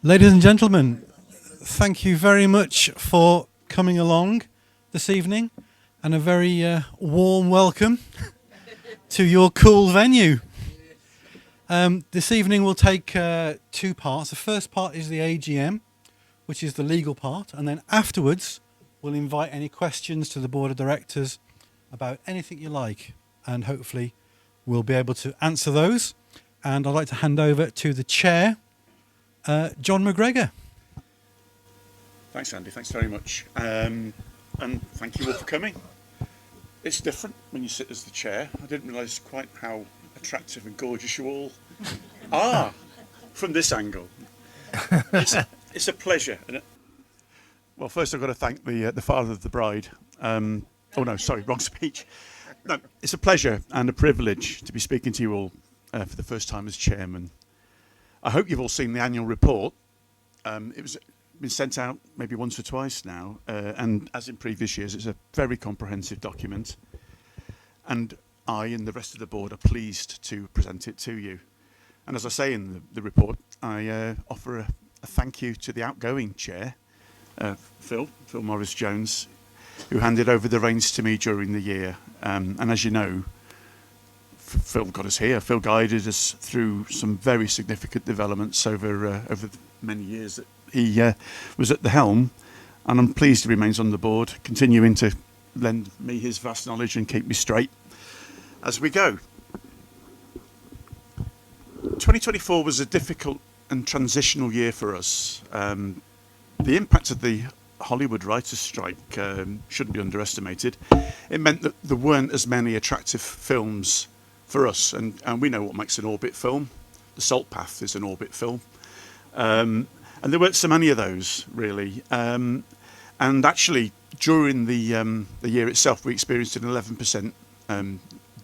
Ladies and gentlemen, thank you very much for coming along this evening, and a very warm welcome to your cool venue. This evening will take two parts. The first part is the AGM, which is the legal part, and then afterwards we'll invite any questions to the board of directors about anything you like, and hopefully we'll be able to answer those. And I'd like to hand over to the chair, John McGregor. Thanks, Andy. Thanks very much. And thank you all for coming. It's different when you sit as the chair. I didn't realise quite how attractive and gorgeous you all are from this angle. It's a pleasure. Well, first I've got to thank the father of the bride. Oh no, sorry, wrong speech. No, it's a pleasure and a privilege to be speaking to you all for the first time as chairman. I hope you've all seen the annual report. It was been sent out maybe once or twice now, and as in previous years, it's a very comprehensive document. And I and the rest of the board are pleased to present it to you. And as I say in the report, I offer a thank you to the outgoing chair, Phil Morris-Jones, who handed over the reins to me during the year. And as you know, Phil got us here. Phil guided us through some very significant developments over the many years that he was at the helm, and I'm pleased he remains on the board, continuing to lend me his vast knowledge and keep me straight as we go. 2024 was a difficult and transitional year for us. The impact of the Hollywood writers' strike shouldn't be underestimated. It meant that there weren't as many attractive films for us, and we know what makes an orbit film. The Salt Path is an orbit film. And there weren't so many of those, really. And actually, during the year itself, we experienced an 11%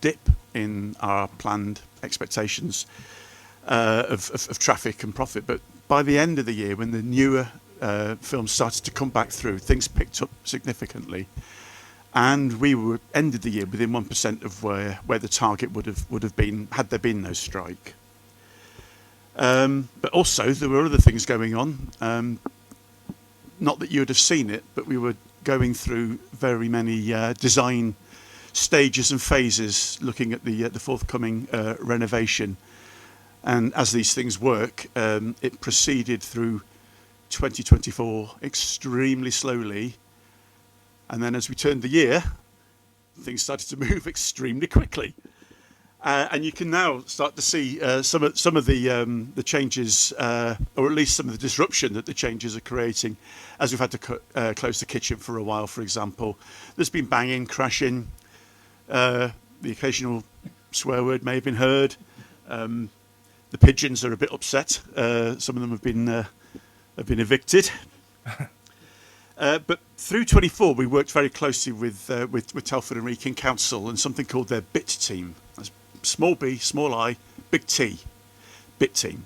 dip in our planned expectations of traffic and profit. But by the end of the year, when the newer films started to come back through, things picked up significantly. And we ended the year within 1% of where the target would have been had there been no strike. But also there were other things going on. Not that you would have seen it, but we were going through very many design stages and phases, looking at the forthcoming renovation. And as these things work, it proceeded through 2024 extremely slowly. And then as we turned the year, things started to move extremely quickly. And you can now start to see some of the changes, or at least some of the disruption that the changes are creating, as we've had to close the kitchen for a while, for example. There's been banging, crashing. The occasional swear word may have been heard. The pigeons are a bit upset. Some of them have been evicted. But through 24, we worked very closely with Telford and Wrekin Council and something called their BIT team. That's small b, small I, big T, BIT team.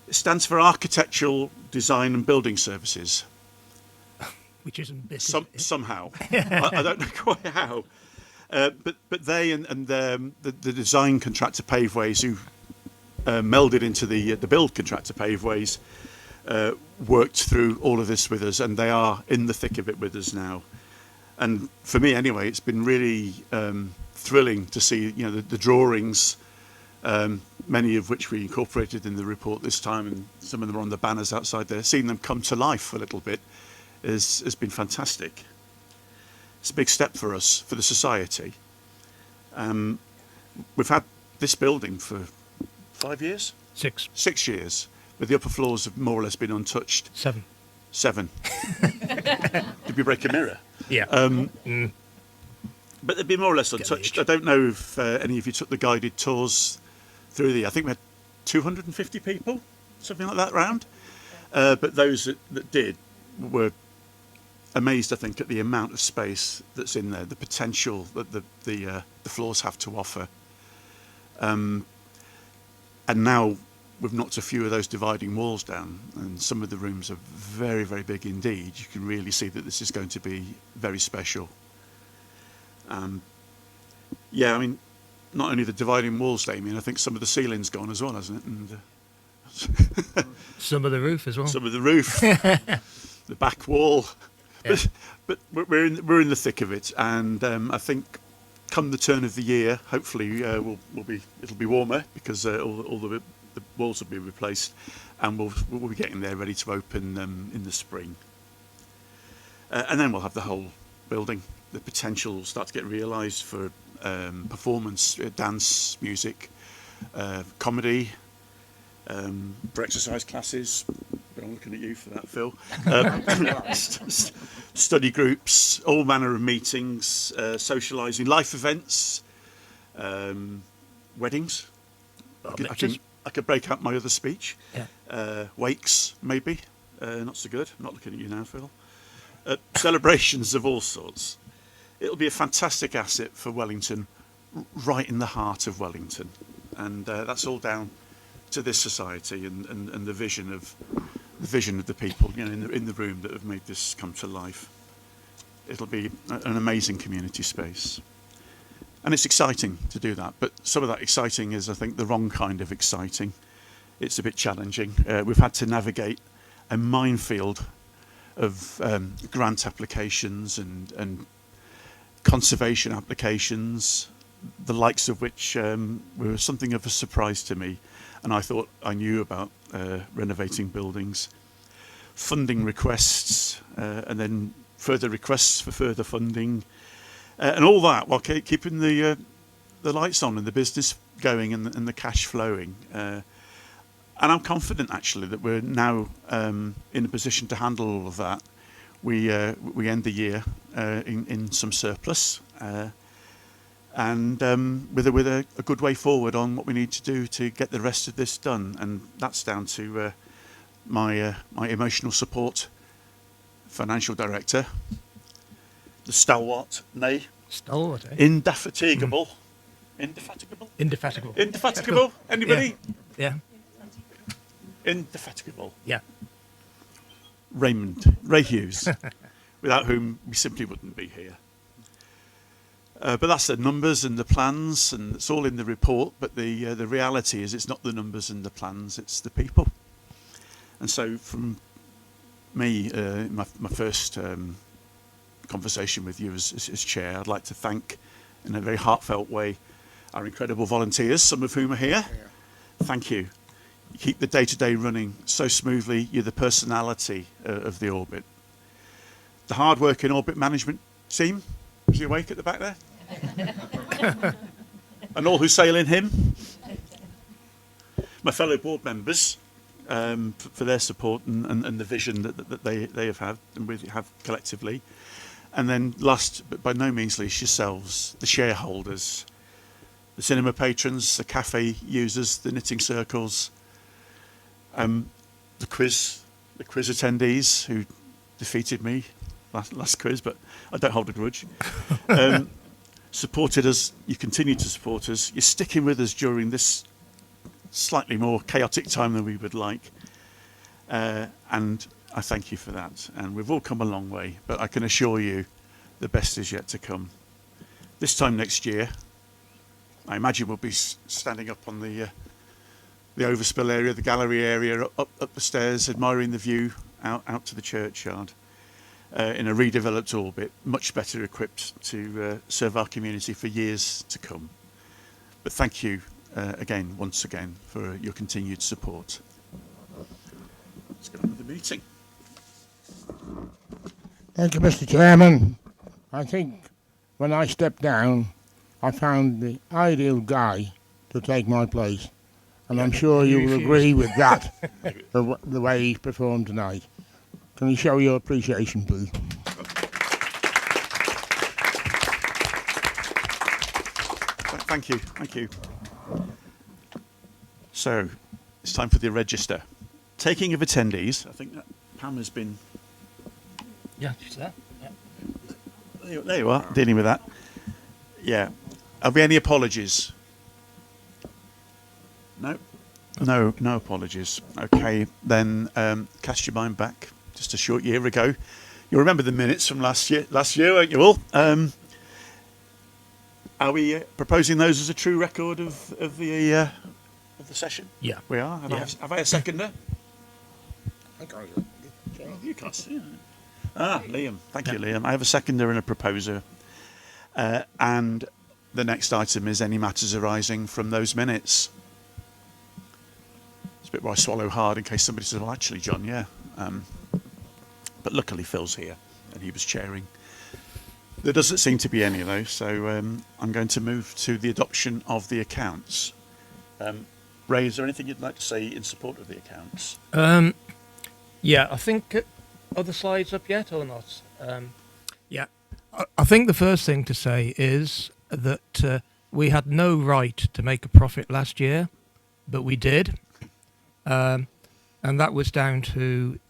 It stands for Architectural Design and Building Services. Which isn't BIT. Somehow. I don't know quite how. But they and the design contractor Paveways, who melded into the build contractor Paveways, worked through all of this with us, and they are in the thick of it with us now. And for me, anyway, it's been really thrilling to see, the drawings, many of which we incorporated in the report this time, and some of them are on the banners outside there. Seeing them come to life a little bit has been fantastic. It's a big step for us, for the society. We've had this building for 5 years? 6. 6 years. But the upper floors have more or less been untouched. 7. Did we break a mirror? Yeah. But they've been more or less untouched. I don't know if any of you took the guided tours through I think we had 250 people, something like that round. But those that did were amazed, I think, at the amount of space that's in there, the potential that the floors have to offer. And now we've knocked a few of those dividing walls down, and some of the rooms are very, very big indeed. You can really see that this is going to be very special. Yeah, I mean, not only the dividing walls, Damien, I think some of the ceiling's gone as well, hasn't it? And Some of the roof as well. some of the roof, the back wall. Yeah. But we're in the thick of it, and I think come the turn of the year, hopefully it'll be warmer because all the walls will be replaced, and we'll be getting there ready to open in the spring. And then we'll have the whole building. The potential will start to get realised for performance, dance, music, comedy, for exercise classes. But I'm looking at you for that, Phil. Study groups, all manner of meetings, socialising, life events, weddings. I could break out my other speech. Yeah. Wakes, maybe. Not so good. I'm not looking at you now, Phil. Celebrations of all sorts. It'll be a fantastic asset for Wellington, right in the heart of Wellington. And that's all down to this society and the vision of the people, in the room that have made this come to life. It'll be an amazing community space. And it's exciting to do that, but some of that exciting is, I think, the wrong kind of exciting. It's a bit challenging. We've had to navigate a minefield of grant applications and conservation applications, the likes of which were something of a surprise to me, and I thought I knew about renovating buildings, funding requests, and then further requests for further funding, and all that while keeping the lights on and the business going and the cash flowing. And I'm confident, actually, that we're now in a position to handle all of that. We end the year in some surplus, and with a good way forward on what we need to do to get the rest of this done. And that's down to my emotional support financial director, the stalwart, nay, Stalwart, eh? indefatigable, indefatigable, Indefatigable. indefatigable. Anybody? Yeah. Indefatigable. Yeah. Ray Hughes, without whom we simply wouldn't be here. But that's the numbers and the plans, and it's all in the report. But the reality is, it's not the numbers and the plans; it's the people. And so, from me, my first conversation with you as chair, I'd like to thank, in a very heartfelt way, our incredible volunteers, some of whom are here. Thank you. You keep the day-to-day running so smoothly. You're the personality of the Orbit. The hard-working Orbit management team, is he awake at the back there? And all who sail in him. My fellow board members, for their support and the vision that they have had and we have collectively. And then last, but by no means least, yourselves, the shareholders, the cinema patrons, the cafe users, the knitting circles, the quiz attendees who defeated me last quiz, but I don't hold a grudge. Supported us. You continue to support us. You're sticking with us during this slightly more chaotic time than we would like, and I thank you for that. And we've all come a long way, but I can assure you the best is yet to come. This time next year, I imagine we'll be standing up on the overspill area, the gallery area, up the stairs, admiring the view out to the churchyard, in a redeveloped Orbit, much better equipped to serve our community for years to come. But thank you once again, for your continued support. Let's go on with the meeting. Thank you, Mr. Chairman. I think when I stepped down, I found the ideal guy to take my place. And I'm sure you will agree with that, the way he's performed tonight. Can you show your appreciation, please? Thank you. So, it's time for the register. Taking of attendees. I think that Pam has been... Yeah, just that. Yeah. There you are, dealing with that. Yeah. Have we any apologies? No apologies. Okay, then cast your mind back just a short year ago. You'll remember the minutes from last year, won't you all? Are we proposing those as a true record of of the session? Yeah. We are. Have I a seconder? I can't Oh, you can't see it. Liam. Thank you, Liam. I have a seconder and a proposer. And the next item is any matters arising from those minutes. It's a bit where I swallow hard in case somebody says, well, actually, John, yeah. But luckily Phil's here and he was chairing. There doesn't seem to be any of those, so I'm going to move to the adoption of the accounts. Ray, is there anything you'd like to say in support of the accounts? Yeah, I think, are the slides up yet or not? Yeah. I think the first thing to say is that we had no right to make a profit last year, but we did. And that was down to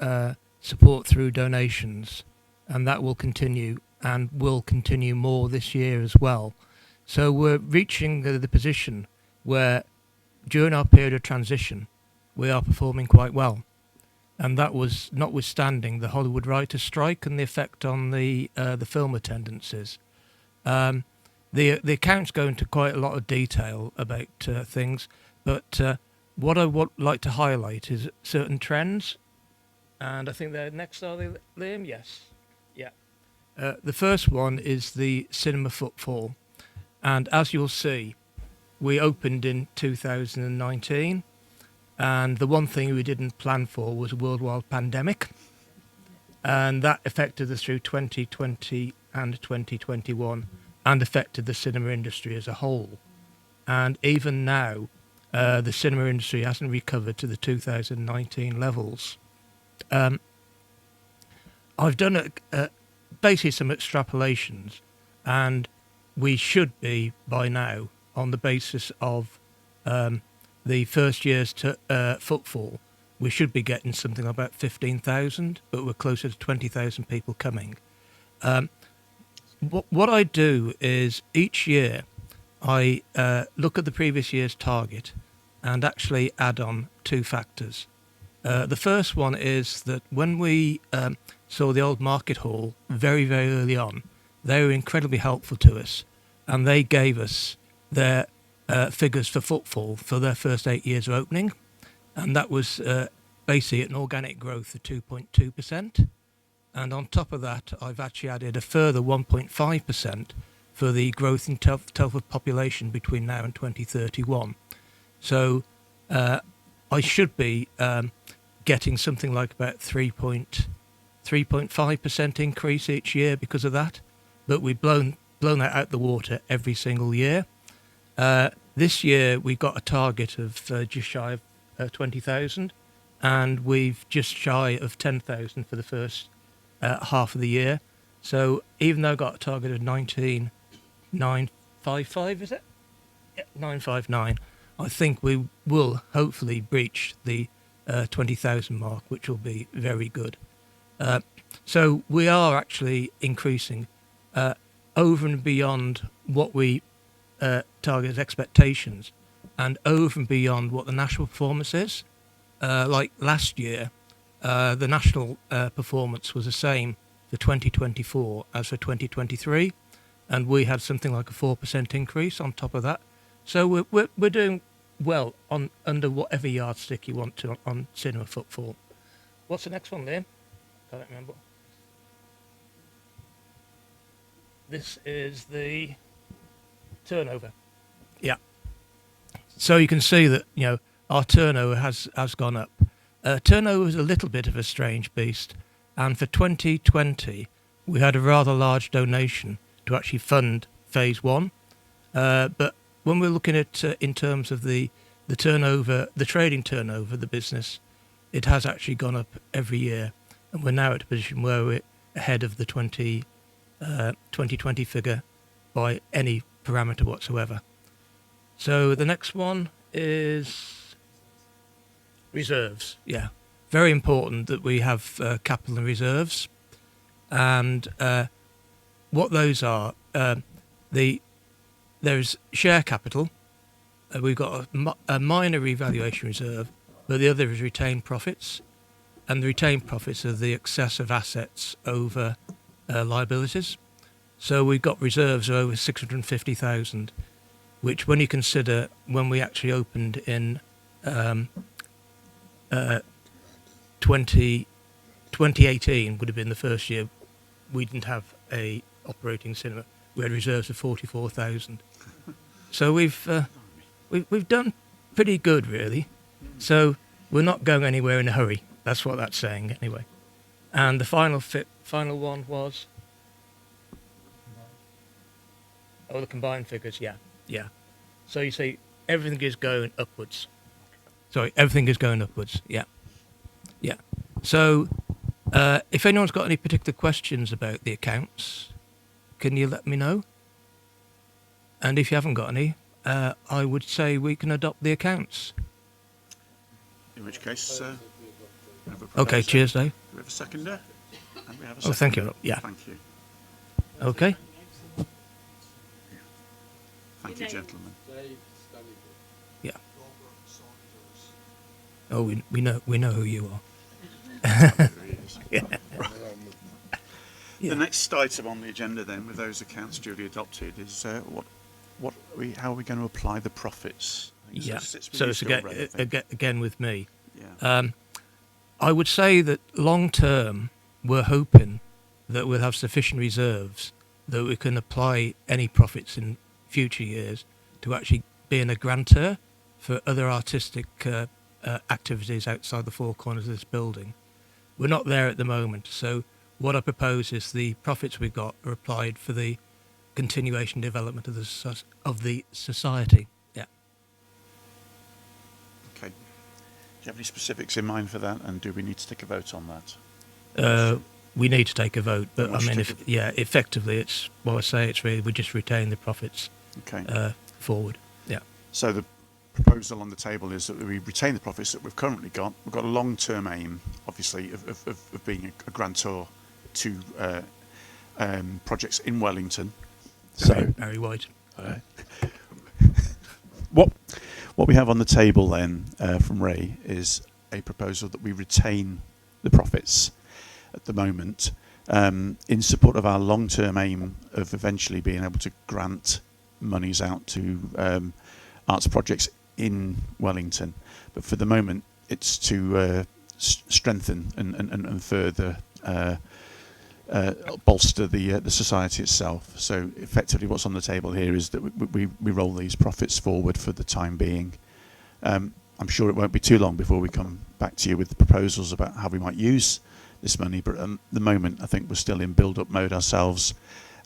support through donations, and that will continue and will continue more this year as well. So we're reaching the position where during our period of transition, we are performing quite well. And that was notwithstanding the Hollywood writers' strike and the effect on the film attendances. The accounts go into quite a lot of detail about things, but what I would like to highlight is certain trends. And I think they're next, are they, Liam? Yes. Yeah. The first one is the cinema footfall. And as you'll see, we opened in 2019. And the one thing we didn't plan for was a worldwide pandemic. And that affected us through 2020 and 2021 and affected the cinema industry as a whole. And even now, the cinema industry hasn't recovered to the 2019 levels. I've done basically some extrapolations, and we should be by now on the basis of the first year's footfall. We should be getting something like about 15,000, but we're closer to 20,000 people coming. What I do is each year I look at the previous year's target and actually add on two factors. The first one is that when we saw the old market hall very, very early on, they were incredibly helpful to us, and they gave us their figures for footfall for their first 8 years of opening, and that was basically an organic growth of 2.2%. And on top of that, I've actually added a further 1.5% for the growth in Telford population between now and 2031. So I should be getting something like about 3.5% increase each year because of that. But we've blown that out the water every single year. This year we got a target of just shy of 20,000, and we've just shy of 10,000 for the first half of the year. So even though I got a target of 19,955, is it? Yeah, 959. I think we will hopefully breach the 20,000 mark, which will be very good. So we are actually increasing over and beyond what we target as expectations, and over and beyond what the national performance is. Like last year, the national performance was the same for 2024 as for 2023, and we had something like a 4% increase on top of that. So we're doing well on under whatever yardstick you want to on cinema footfall. What's the next one, Liam? I don't remember. This is the turnover. Yeah. So you can see that, you know, our turnover has gone up. Turnover is a little bit of a strange beast, and for 2020 we had a rather large donation to actually fund phase one. But when we're looking at in terms of the turnover, the trading turnover of the business, it has actually gone up every year, and we're now at a position where we're ahead of the 2020 figure by any parameter whatsoever. So the next one is reserves. Yeah, very important that we have capital and reserves, and what those are, there's share capital. We've got a minor revaluation reserve, but the other is retained profits, and the retained profits are the excess of assets over liabilities. So we've got reserves of over 650,000, which when you consider when we actually opened in 2018 would have been the first year we didn't have a operating cinema. We had reserves of 44,000. So we've done pretty good, really. So we're not going anywhere in a hurry. That's what that's saying, anyway. And the final one was. Oh, the combined figures, yeah. So you see, everything is going upwards. Sorry, everything is going upwards, yeah. So, if anyone's got any particular questions about the accounts, can you let me know? And if you haven't got any, I would say we can adopt the accounts. In which case, we have a Okay, proposer. cheers, Dave. Do we have a seconder? And we have a Oh, thank you. seconder. Yeah. Thank you. Okay. Thank you, gentlemen. Yeah. Oh, we know who you are. There he is. Yeah. The next item on the agenda, then, with those accounts duly adopted, is how are we going to apply the profits? I think Yeah. sits with So you it's still, Ray, I think. again with me. Yeah. I would say that long term, we're hoping that we'll have sufficient reserves that we can apply any profits in future years to actually being a grantor for other artistic activities outside the four corners of this building. We're not there at the moment, so what I propose is the profits we've got are applied for the continuation development of the society. Yeah. Okay. Do you have any specifics in mind for that, and do we need to take a vote on that? We need to take a vote, but We I should mean, take effectively, it's well, I say it's really we just retain the profits Okay. forward. Yeah. So the proposal on the table is that we retain the profits that we've currently got. We've got a long-term aim, obviously, of being a grantor to projects in Wellington. So Barry White. what we have on the table then from Ray is a proposal that we retain the profits at the moment in support of our long-term aim of eventually being able to grant monies out to arts projects in Wellington. But for the moment, it's to strengthen and further bolster the society itself. So effectively what's on the table here is that we roll these profits forward for the time being. I'm sure it won't be too long before we come back to you with the proposals about how we might use this money, but at the moment I think we're still in build-up mode ourselves,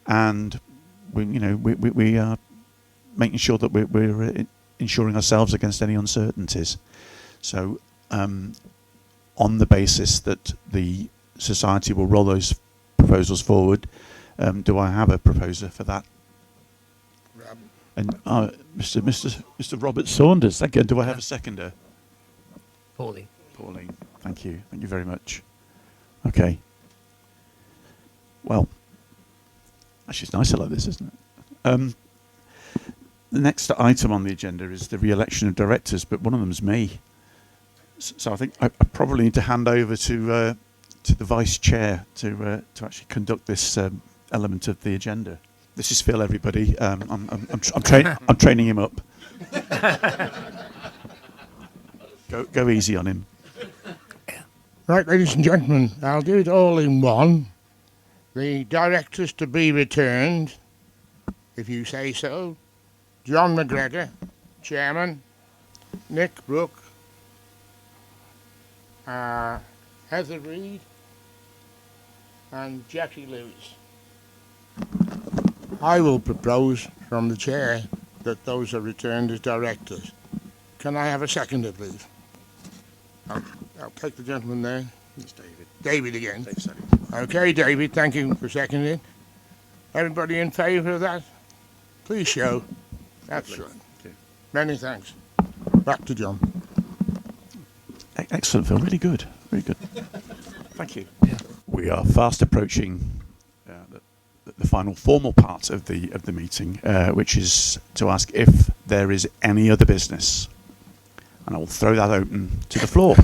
and we are making sure that we're insuring ourselves against any uncertainties. So on the basis that the society will roll those proposals forward, do I have a proposer for that? And Mr. Robert Saunders, thank you. Do I have a seconder? Pauline. Pauline, thank you very much. Okay. Well, actually, it's nicer like this, isn't it? The next item on the agenda is the re-election of directors, but one of them is me. So I think I probably need to hand over to the vice chair to actually conduct this element of the agenda. This is Phil, everybody. I'm training him up. Go easy on him. Right, ladies and gentlemen, I'll do it all in one. The directors to be returned, if you say so. John McGregor, Chairman. Nick Brooke. Heather Reid. And Jackie Lewis. I will propose from the chair that those are returned as directors. Can I have a seconder, please? I'll take the gentleman there. It's David. David again. Dave said it. Okay, David, thank you for seconding. Everybody in favour of that? Please show. That's right. Okay. Many thanks. Back to John. Excellent, Phil. Really good. Very good. Thank you. Yeah. We are fast approaching the final formal part of the meeting, which is to ask if there is any other business. And I will throw that open to the floor.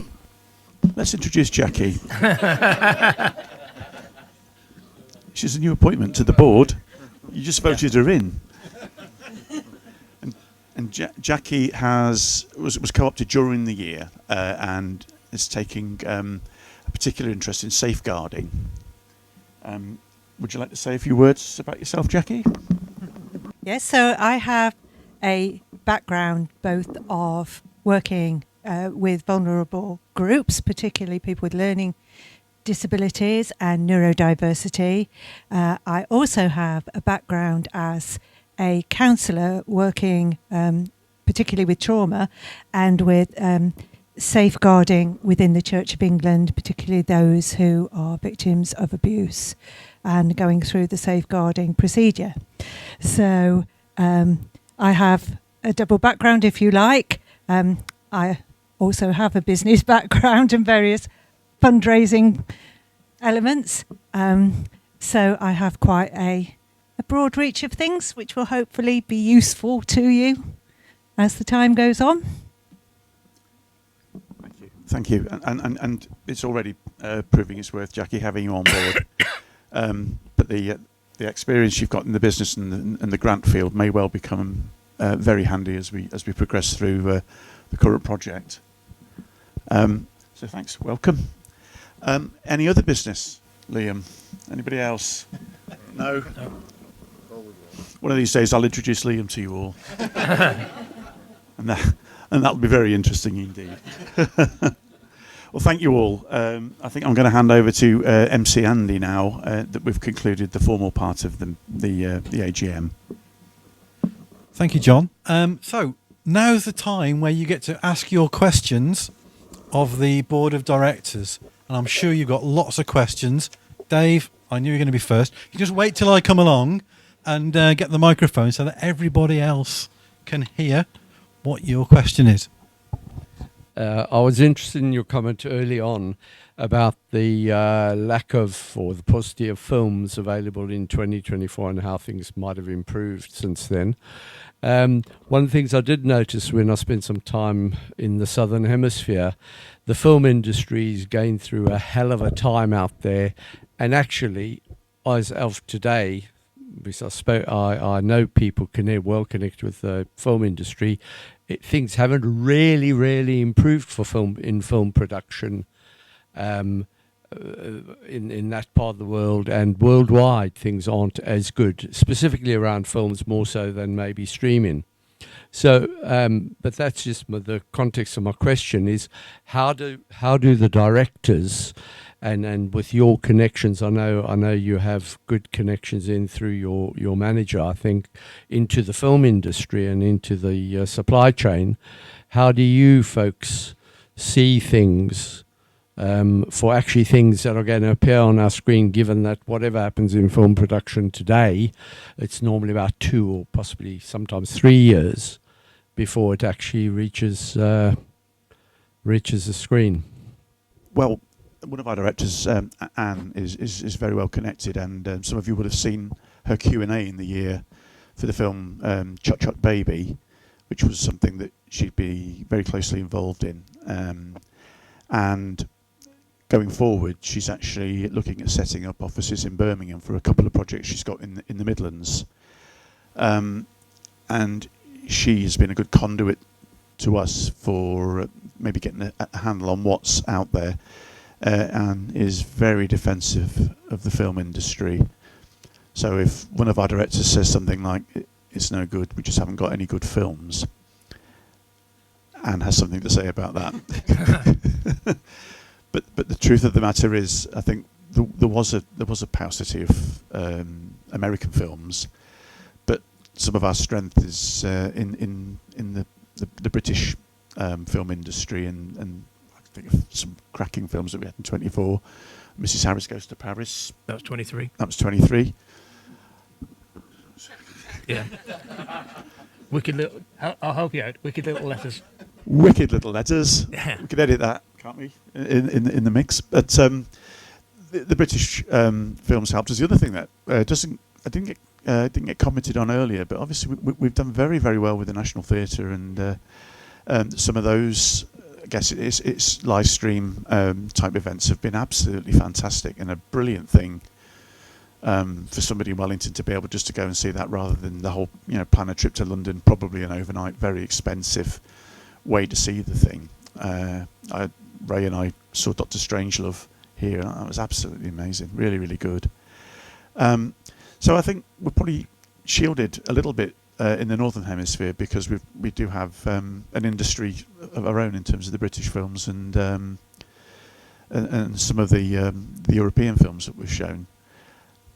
Let's introduce Jackie. She's a new appointment to the board. You just voted her in. And Jackie was co-opted during the year and is taking a particular interest in safeguarding. Would you like to say a few words about yourself, Jackie? Yes, so I have a background both of working with vulnerable groups, particularly people with learning disabilities and neurodiversity. I also have a background as a counsellor working particularly with trauma and with safeguarding within the Church of England, particularly those who are victims of abuse, and going through the safeguarding procedure. So I have a double background, if you like. I also have a business background and various fundraising elements. So I have quite a broad reach of things, which will hopefully be useful to you as the time goes on. Thank you. And it's already proving it's worth, Jackie, having you on board. But the experience you've got in the business and the grant field may well become very handy as we progress through the current project. So thanks. Welcome. Any other business, Liam? Anybody else? No? One of these days I'll introduce Liam to you all. and that'll be very interesting indeed. Well, thank you all. I think I'm going to hand over to MC Andy now that we've concluded the formal part of the AGM. Thank you, John. So now's the time where you get to ask your questions of the board of directors, and I'm sure you've got lots of questions. Dave, I knew you were going to be first. You just wait till I come along and get the microphone so that everybody else can hear what your question is. I was interested in your comment early on about the lack of, or the paucity of films available in 2024 and how things might have improved since then. One of the things I did notice when I spent some time in the Southern Hemisphere, the film industry is going through a hell of a time out there. And actually, as of today, because I know people well connected with the film industry, things haven't really improved for film production in that part of the world, and worldwide things aren't as good, specifically around films, more so than maybe streaming. So, but that's just the context of my question is how do the directors and with your connections, I know you have good connections in through your manager, I think, into the film industry and into the supply chain. How do you folks see things for actually things that are going to appear on our screen, given that whatever happens in film production today, it's normally about 2 or possibly sometimes 3 years before it actually reaches the screen? Well, one of our directors, Anne, is very well connected, and some of you would have seen her Q&A in the year for the film Chuck Chuck Baby, which was something that she'd be very closely involved in. And going forward, she's actually looking at setting up offices in Birmingham for a couple of projects she's got in the Midlands. And she has been a good conduit to us for maybe getting a handle on what's out there. And is very defensive of the film industry. So if one of our directors says something like, it's no good, we just haven't got any good films, Anne has something to say about that. But the truth of the matter is, I think there was a paucity of American films, but some of our strength is in the British film industry, and I think of some cracking films that we had in 24. Mrs. Harris Goes to Paris. That was 23. That was 23. Yeah. Wicked little. I'll help you out. Wicked Little Letters. Wicked Little Letters. Yeah. We could edit that, can't we? In the mix. But the British films helped us. The other thing that I didn't get commented on earlier, but obviously we've done very well with the National Theatre, and some of those. I guess it's live stream type events have been absolutely fantastic and a brilliant thing for somebody in Wellington to be able just to go and see that rather than the whole, plan a trip to London, probably an overnight, very expensive way to see the thing. Ray and I saw Dr. Strangelove here, and that was absolutely amazing, really, really good. So I think we're probably shielded a little bit in the Northern Hemisphere because we do have an industry of our own in terms of the British films and some of the European films that we've shown.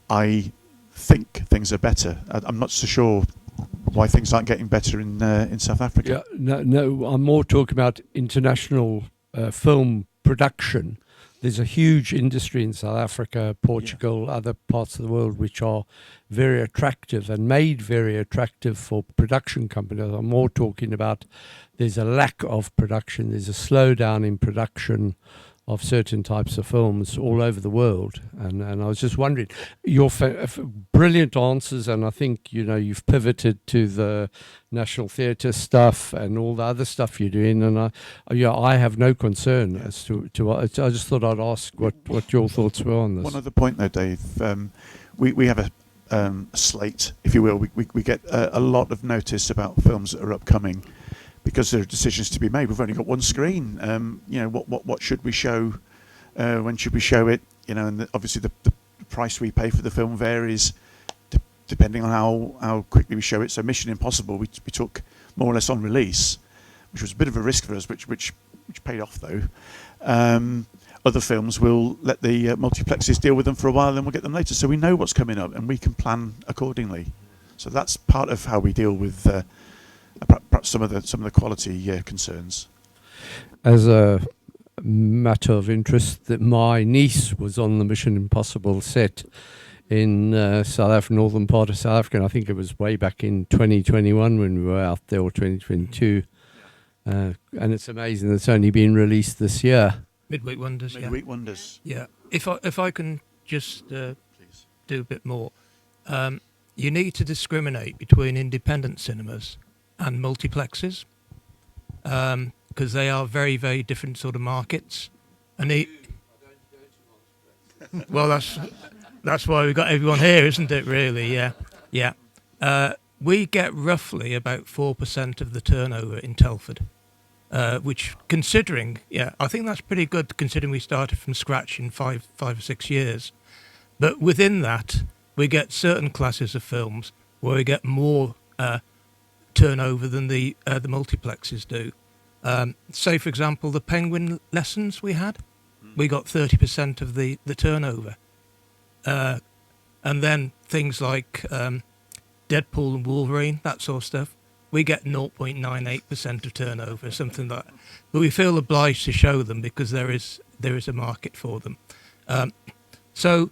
I think things are better. I'm not so sure why things aren't getting better in South Africa. Yeah, no, I'm more talking about international film production. There's a huge industry in South Africa, Portugal, other parts of the world, which are very attractive and made very attractive for production companies. I'm more talking about there's a lack of production, there's a slowdown in production of certain types of films all over the world. And I was just wondering, your brilliant answers, and I think, you've pivoted to the National Theatre stuff and all the other stuff you're doing, and I have no concern as to I just thought I'd ask what your thoughts were on this. One other point though, Dave, we have a slate, if you will. We get a lot of notice about films that are upcoming, because there are decisions to be made. We've only got one screen. What should we show? When should we show it? And obviously the price we pay for the film varies depending on how quickly we show it. So Mission Impossible, we took more or less on release, which was a bit of a risk for us, which paid off though. Other films will let the multiplexes deal with them for a while, then we'll get them later. So we know what's coming up and we can plan accordingly. So that's part of how we deal with perhaps some of the quality concerns. As a matter of interest, that my niece was on the Mission Impossible set in South Africa, northern part of South Africa, and I think it was way back in 2021 when we were out there, or 2022. And it's amazing it's only been released this year. Midweek Wonders. Midweek Wonders. Yeah. If I can just do a bit more, you need to discriminate between independent cinemas and multiplexes, because they are very, very different sort of markets. And well, that's why we've got everyone here, isn't it? Really, yeah. We get roughly about 4% of the turnover in Telford, which, considering, I think that's pretty good considering we started from scratch in five or 6 years. But within that, we get certain classes of films where we get more turnover than the multiplexes do. Say, for example, the Penguin lessons we had, we got 30% of the turnover. And then things like Deadpool and Wolverine, that sort of stuff, we get 0.98% of turnover, something like that. But we feel obliged to show them because there is a market for them. So,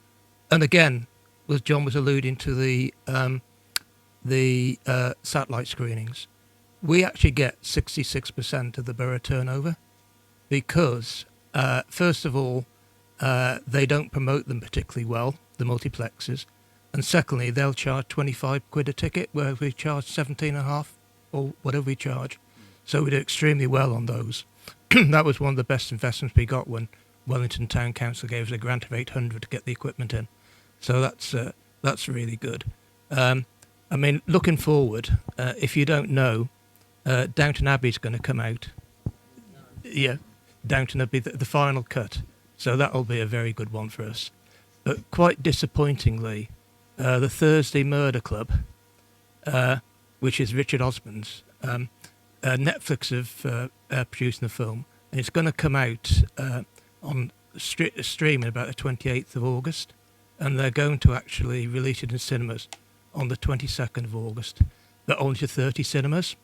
and again, as John was alluding to the satellite screenings, we actually get 66% of the borough turnover because, first of all, they don't promote them particularly well, the multiplexes, and secondly, they'll charge 25 quid a ticket, where we charge 17.5 or whatever we charge. So we do extremely well on those. That was one of the best investments we got when Wellington Town Council gave us a grant of 800 to get the equipment in. So that's really good. I mean, looking forward, if you don't know, Downton Abbey is going to come out. Yeah, Downton Abbey, the final cut. So that'll be a very good one for us. But quite disappointingly, the Thursday Murder Club, which is Richard Osman's, Netflix have produced the film, and it's going to come out on stream in about the 28th of August, and they're going to actually release it in cinemas on the 22nd of August, but only to 30 cinemas,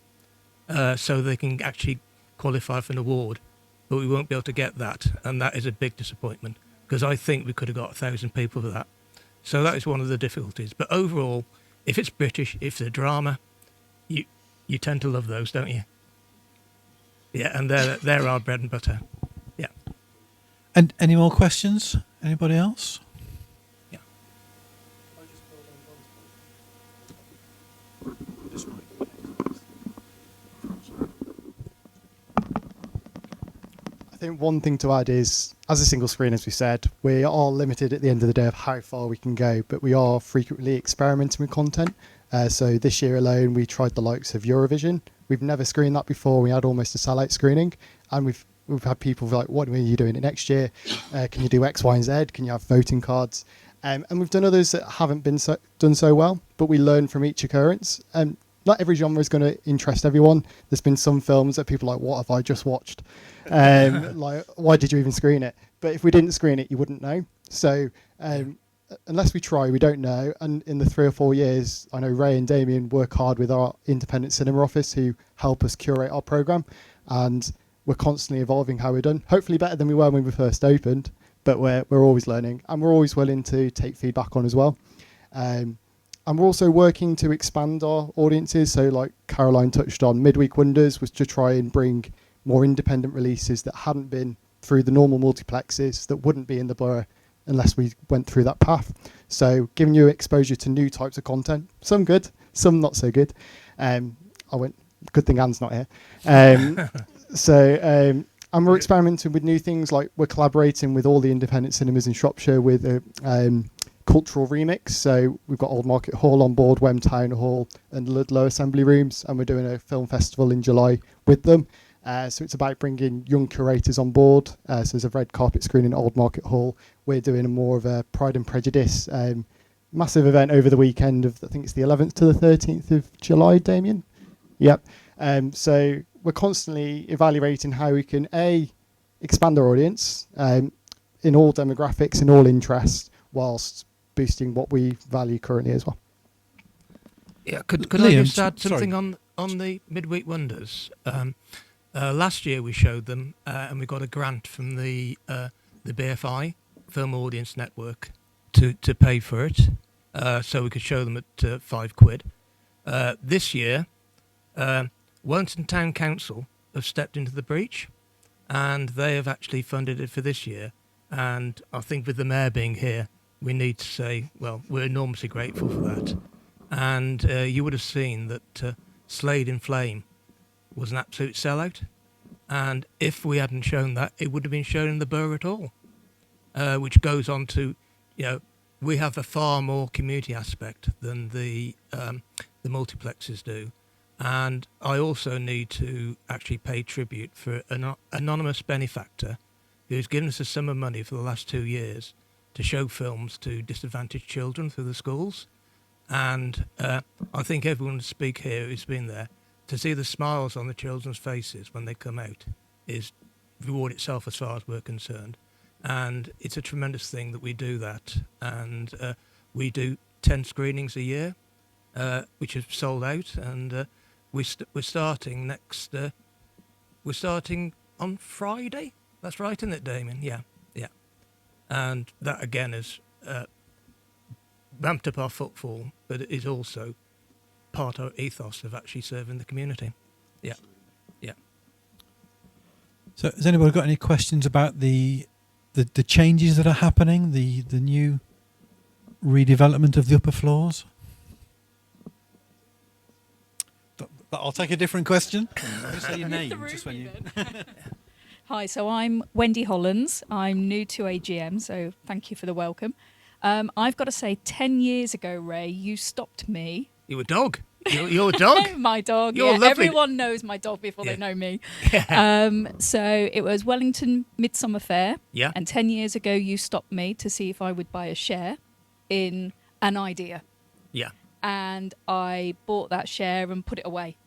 so they can actually qualify for an award, but we won't be able to get that, and that is a big disappointment, because I think we could have got 1,000 people for that. So that is one of the difficulties. But overall, if it's British, if it's a drama, you tend to love those, don't you? Yeah, and they're our bread and butter. Yeah. And any more questions? Anybody else? Yeah. think one thing to add is, as a single screen, as we said, we are limited at the end of the day of how far we can go, but we are frequently experimenting with content. So this year alone, we tried the likes of Eurovision. We've never screened that before. We had almost a sellout screening, and we've had people like, "What are you doing it next year? Can you do X, Y, and Z? Can you have voting cards?" And we've done others that haven't been done so well, but we learn from each occurrence. And not every genre is going to interest everyone. There's been some films that people are like, "What have I just watched? Like, why did you even screen it?" But if we didn't screen it, you wouldn't know. So unless we try, we don't know. And in the 3 or 4 years, I know Ray and Damien work hard with our independent cinema office who help us curate our programme. And we're constantly evolving how we're done. Hopefully better than we were when we first opened, but we're always learning. And we're always willing to take feedback on as well. And we're also working to expand our audiences. So like Caroline touched on, Midweek Wonders was to try and bring more independent releases that hadn't been through the normal multiplexes, that wouldn't be in the borough unless we went through that path. So giving you exposure to new types of content, some good, some not so good. Good thing Anne's not here. And we're experimenting with new things, like we're collaborating with all the independent cinemas in Shropshire with a cultural remix. So we've got Old Market Hall on board, Wem Town Hall and Ludlow Assembly Rooms, and we're doing a film festival in July with them. So it's about bringing young curators on board. So there's a red carpet screening at Old Market Hall. We're doing more of a Pride and Prejudice massive event over the weekend of, I think it's the 11th to the 13th of July, Damien? Yep. So we're constantly evaluating how we can, expand our audience in all demographics, in all interests, whilst boosting what we value currently as well. Yeah, could Liam, I just add sorry. something on the Midweek Wonders? Last year we showed them, and we got a grant from the BFI Film Audience Network to pay for it, so we could show them at £5. This year, Wellington Town Council have stepped into the breach, and they have actually funded it for this year. And I think with the mayor being here, we need to say, well, we're enormously grateful for that. And you would have seen that Slade in Flame was an absolute sellout. And if we hadn't shown that, it would have been shown in the borough at all. Which goes on to, we have a far more community aspect than the multiplexes do. And I also need to actually pay tribute for an anonymous benefactor who's given us a sum of money for the last 2 years to show films to disadvantaged children through the schools. And I think everyone to speak here who's been there, to see the smiles on the children's faces when they come out is reward itself as far as we're concerned. And it's a tremendous thing that we do that. And we do 10 screenings a year, which is sold out. And we're starting next... we're starting on Friday. That's right, isn't it, Damien? Yeah. And that, again, has ramped up our footfall, but it is also part of our ethos of actually serving the community. Yeah. So has anybody got any questions about the changes that are happening, the new redevelopment of the upper floors? I'll take a different question. Just say your name. Just when you... Hi, so I'm Wendy Hollands. I'm new to AGM, so thank you for the welcome. I've got to say, 10 years ago, Ray, you stopped me. You a dog? You're a dog? My dog, You're lovely. Everyone knows my dog before they know me. So it was Wellington Midsummer Fair. Yeah. And 10 years ago, you stopped me to see if I would buy a share in an idea. Yeah. And I bought that share and put it away.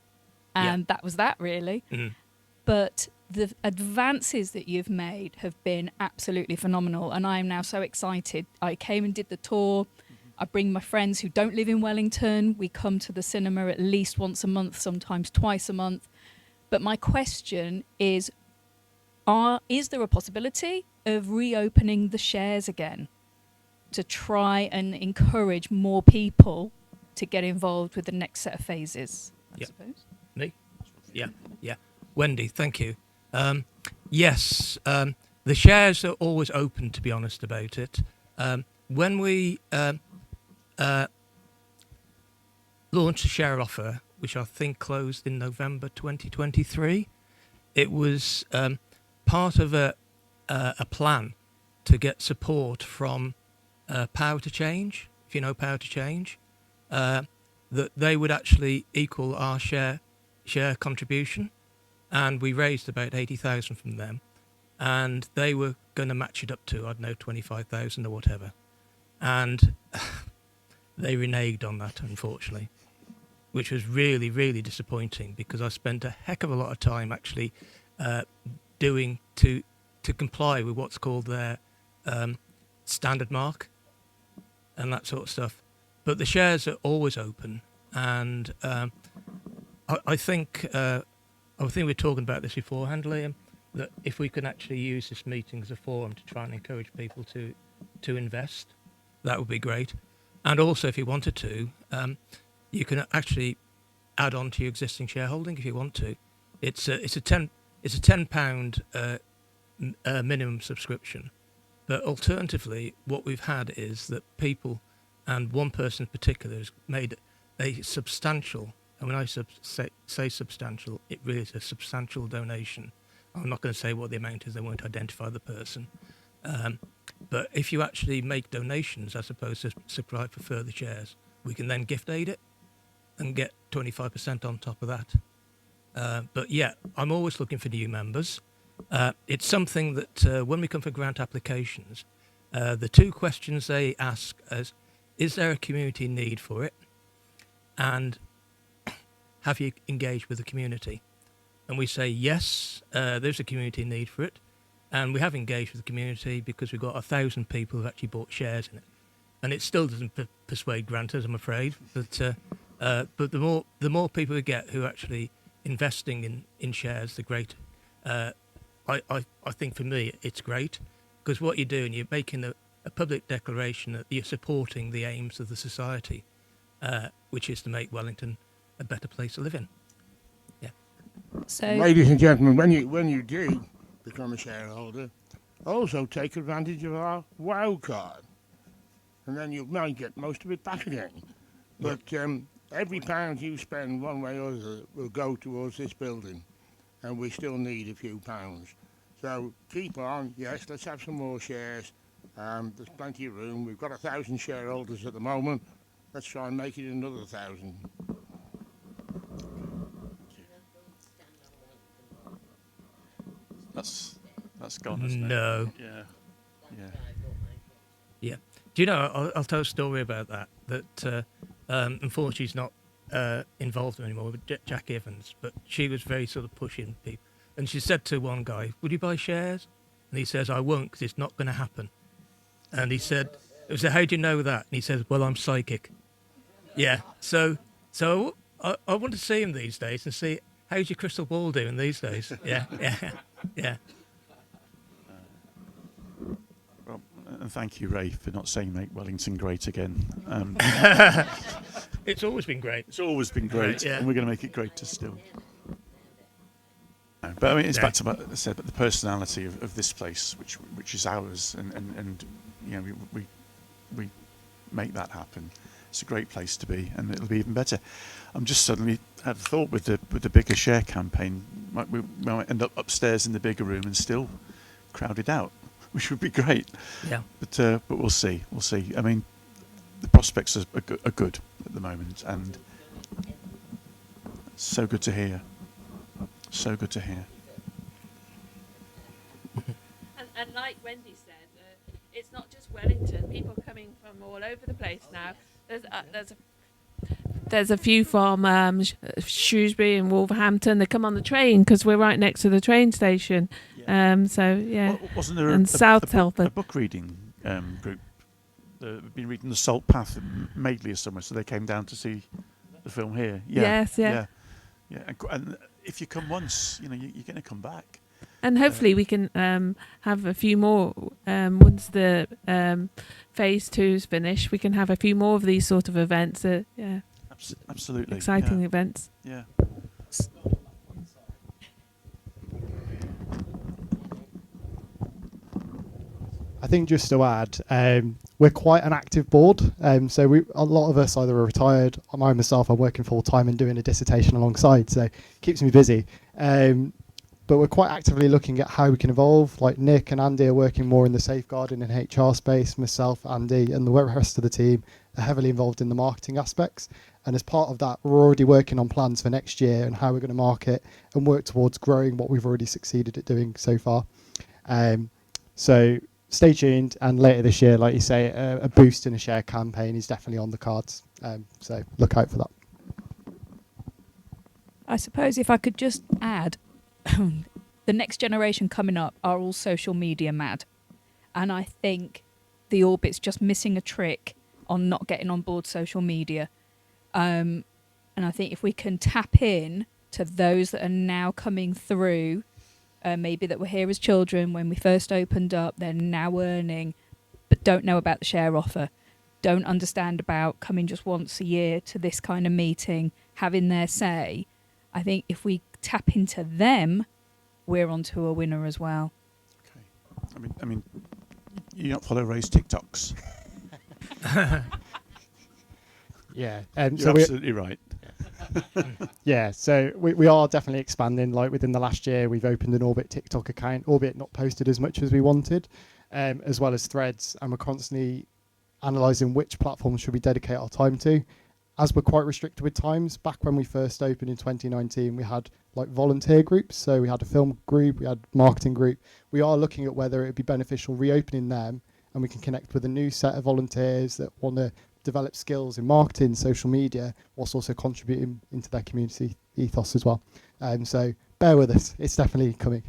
And that was that, really. Mm. But the advances that you've made have been absolutely phenomenal, and I am now so excited. I came and did the tour. I bring my friends who don't live in Wellington. We come to the cinema at least once a month, sometimes twice a month. But my question is there a possibility of reopening the shares again to try and encourage more people to get involved with the next set of phases, I suppose? Me? Yeah. Wendy, thank you. Yes, the shares are always open, to be honest about it. When we launched a share offer, which I think closed in November 2023, it was part part of a plan to get support from Power to Change, if you know Power to Change, that they would actually equal our share contribution, and we raised about 80,000 from them, and they were going to match it up to, I don't know, 25,000 or whatever, and they reneged on that, unfortunately, which was really, really disappointing, because I spent a heck of a lot of time actually doing to comply with what's called their standard mark and that sort of stuff. But the shares are always open, and I think we were talking about this beforehand, Liam, that if we can actually use this meeting as a forum to try and encourage people to invest, that would be great. And also, if you wanted to, you can actually add on to your existing shareholding if you want to. It's a £10 minimum subscription. But alternatively, what we've had is that people, and one person in particular, has made a substantial, and when I say substantial, it really is a substantial donation. I'm not going to say what the amount is, they won't identify the person. But if you actually make donations as opposed to subscribe for further shares, we can then gift aid it and get 25% on top of that. But yeah, I'm always looking for new members. It's something that when we come for grant applications, the two questions they ask is there a community need for it? And have you engaged with the community? And we say, yes, there's a community need for it. And we have engaged with the community because we've got 1,000 people who've actually bought shares in it. And it still doesn't persuade grantors, I'm afraid. But the more people we get who are actually investing in shares, the greater. I think for me, it's great, because what you're doing, you're making a public declaration that you're supporting the aims of the society, which is to make Wellington a better place to live in. Yeah. So, Ladies and gentlemen, when you do become a shareholder, also take advantage of our WOW card, and then you might get most of it back again. But every pound you spend one way or other will go towards this building, and we still need a few pounds. So keep on. Yes, let's have some more shares. There's plenty of room. We've got 1,000 shareholders at the moment. Let's try and make it another 1,000. That's gone, isn't it? No. Yeah. Do you know, I'll tell a story about that unfortunately is not involved anymore with Jack Evans, but she was very sort of pushing people. And she said to one guy, would you buy shares? And he says, I won't, because it's not going to happen. And he said, how do you know that? And he says, well, I'm psychic. Yeah. So I want to see him these days and see, how's your crystal ball doing these days? Yeah. Well, and thank you, Ray, for not saying make Wellington great again. It's always been great. It's always been great, Yeah. and we're going to make it greater still. But I mean, it's back to what I said, but the personality of this place, which is ours, and you know, we make that happen. It's a great place to be, and it'll be even better. I'm just suddenly had a thought with the bigger share campaign. We might end up upstairs in the bigger room and still crowded out, which would be great. Yeah. But we'll see. We'll see. I mean, the prospects are good at the moment, and it's so good to hear. So good to hear. And like Wendy said, it's not just Wellington. People coming from all over the place now. There's a few from Shrewsbury and Wolverhampton. They come on the train because we're right next to the train station. Yeah. So yeah. Well, wasn't there and South Telford. a book reading group? They've been reading The Salt Path in Madeley or somewhere, so they came down to see the film here. Yeah. Yes, yeah. Yeah. And if you come once, you know you're going to come back. And hopefully we can have a few more once the phase 2's finished. We can have a few more of these sort of events. Yeah. Absolutely. Exciting events. Yeah. I think just to add, we're quite an active board. So a lot of us either are retired. I'm working full time and doing a dissertation alongside, so it keeps me busy. but we're quite actively looking at how we can evolve. Like Nick and Andy are working more in the safeguarding and HR space. Myself, Andy, and the rest of the team are heavily involved in the marketing aspects. And as part of that, we're already working on plans for next year and how we're going to market and work towards growing what we've already succeeded at doing so far. So stay tuned, and later this year, like you say, a boost and a share campaign is definitely on the cards. So look out for that. I suppose if I could just add, the next generation coming up are all social media mad. And I think the Orbit's just missing a trick on not getting on board social media. And I think if we can tap in to those that are now coming through, maybe that were here as children when we first opened up, they're now earning, but don't know about the share offer, don't understand about coming just once a year to this kind of meeting, having their say. I think if we tap into them, we're onto a winner as well. Okay. I mean, you don't follow Ray's TikToks. Yeah, You're so absolutely right. yeah, so we are definitely expanding. Like within the last year, we've opened an Orbit TikTok account, albeit not posted as much as we wanted, as well as Threads, and we're constantly analysing which platforms should we dedicate our time to. As we're quite restricted with times, back when we first opened in 2019, we had like volunteer groups. So we had a film group, we had marketing group. We are looking at whether it would be beneficial reopening them, and we can connect with a new set of volunteers that want to develop skills in marketing, social media, whilst also contributing into their community ethos as well. So bear with us, it's definitely coming.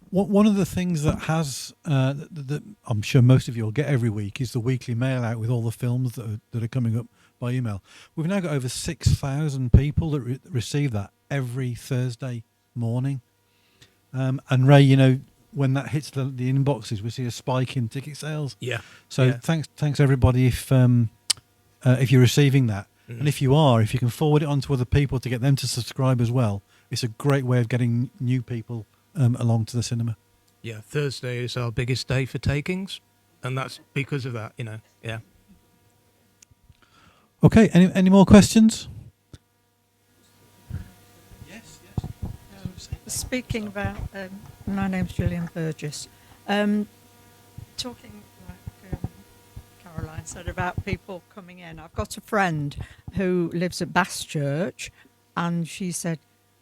One of the things that has, that I'm sure most of you will get every week, is the weekly mail out with all the films that are coming up by email. We've now got over 6,000 people that receive that every Thursday morning. And Ray, you know, when that hits the inboxes, we see a spike in ticket sales. Yeah. So yeah. thanks everybody if you're receiving that. And if you are, if you can forward it on to other people to get them to subscribe as well, it's a great way of getting new people along to the cinema. Yeah, Thursday is our biggest day for takings, and that's because of that, you know. Yeah. Okay, any more questions? Yes. Speaking about, my name's Gillian Burgess. Talking like Caroline said about people coming in. I've got a friend who lives at Bass Church, and she said,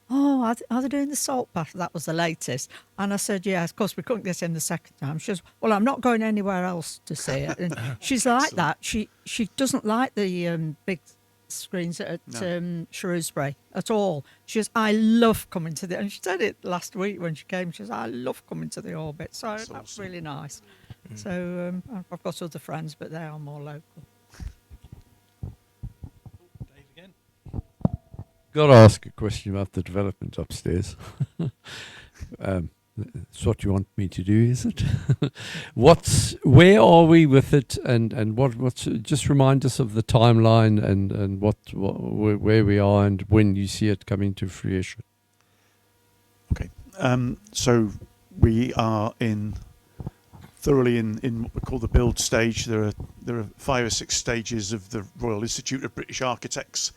"Oh, are they doing the salt bath?" That was the latest. And I said, "Yeah, of course, we couldn't get in the second time." She goes, "Well, I'm not going anywhere else to see it." And she's like that. She doesn't like the big screens at Shrewsbury at all. She goes, "I love coming to the..." And she said it last week when she came. She says, "I love coming to the Orbit." So that's awesome. really nice. So I've got other friends, but they are more local. Got to ask a question about the development upstairs. That's what you want me to do, is it? Where are we with it, and what's just remind us of the timeline and where we are and when you see it coming to fruition. Okay, so we are thoroughly in what we call the build stage. There are 5 or 6 stages of the Royal Institute of British Architects.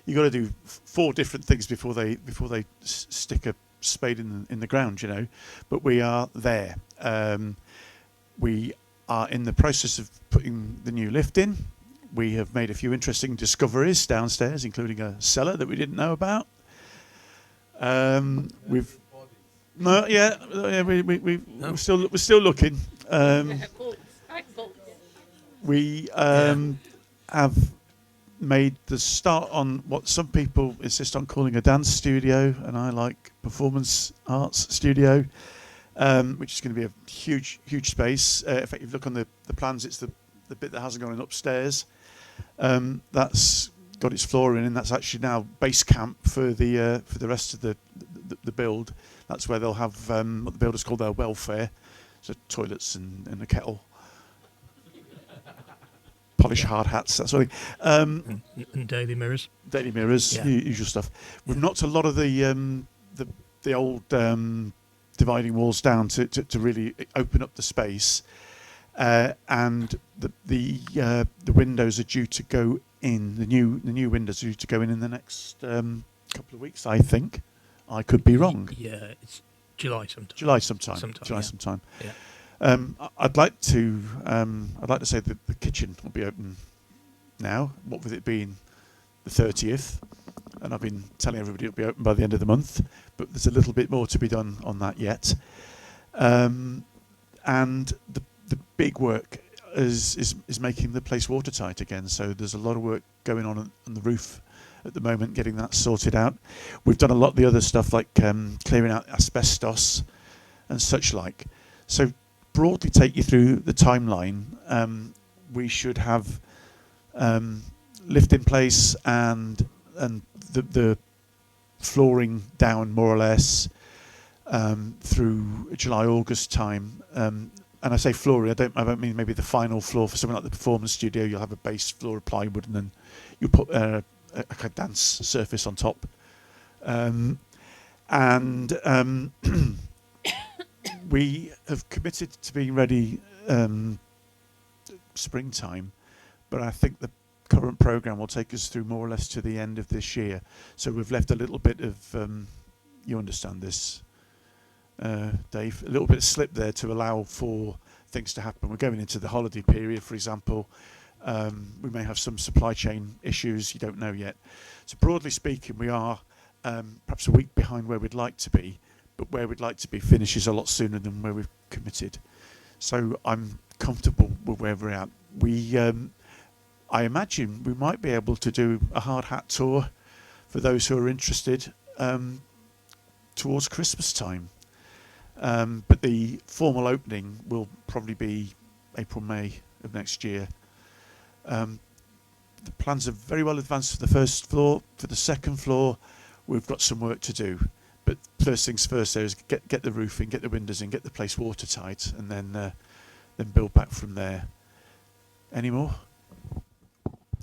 You got to do 4 different things before they stick a spade in the ground, you know. But we are there. We are in the process of putting the new lift in. We have made a few interesting discoveries downstairs, including a cellar that we didn't know about. We're still looking. We have made the start on what some people insist on calling a dance studio, and I like performance arts studio, which is going to be a huge space. In fact, if you look on the plans, it's the bit that hasn't gone in upstairs. That's got its flooring in. That's actually now base camp for the rest of the build. That's where they'll have what the builders call their welfare, so toilets and a kettle. Polish hard hats, that sort of thing. And daily mirrors. Daily mirrors, yeah. Usual stuff. We've knocked a lot of the old dividing walls down to really open up the space, and the windows are due to go in. The new windows are due to go in the next couple of weeks, I think. I could be wrong. Yeah, July sometime. July sometime. Sometime, yeah. Sometime. Yeah. I'd like to say that the kitchen will be open now. What with it being the 30th, and I've been telling everybody it'll be open by the end of the month, but there's a little bit more to be done on that yet. And the big work is making the place watertight again. So there's a lot of work going on the roof at the moment, getting that sorted out. We've done a lot of the other stuff like clearing out asbestos and such like. So broadly take you through the timeline. We should have lift in place and the flooring down more or less through July, August time. And I say flooring, I don't mean maybe the final floor. For something like the performance studio, you'll have a base floor of plywood and then you'll put a dance surface on top. We have committed to being ready springtime, but I think the current programme will take us through more or less to the end of this year. So we've left a little bit of, you understand this, Dave, a little bit of slip there to allow for things to happen. We're going into the holiday period, for example. We may have some supply chain issues, you don't know yet. So broadly speaking, we are perhaps a week behind where we'd like to be, but where we'd like to be finishes a lot sooner than where we've committed. So I'm comfortable with where we're at. I imagine we might be able to do a hard hat tour for those who are interested towards Christmas time. But the formal opening will probably be April, May of next year. The plans are very well advanced for the first floor. For the second floor, we've got some work to do. But first things first, there is get the roof in, get the windows in, get the place watertight, and then build back from there. Any more?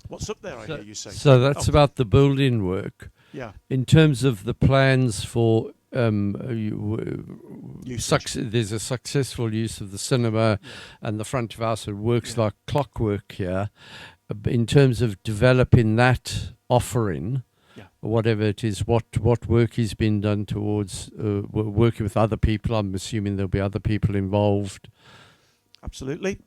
What's up there? I hear you say. So that's about the building work. Yeah. In terms of the plans for there's a successful use of the cinema and the front of house. It works like clockwork here. In terms of developing that offering, whatever it is, what work has been done towards working with other people? I'm assuming there'll be other people involved. Absolutely.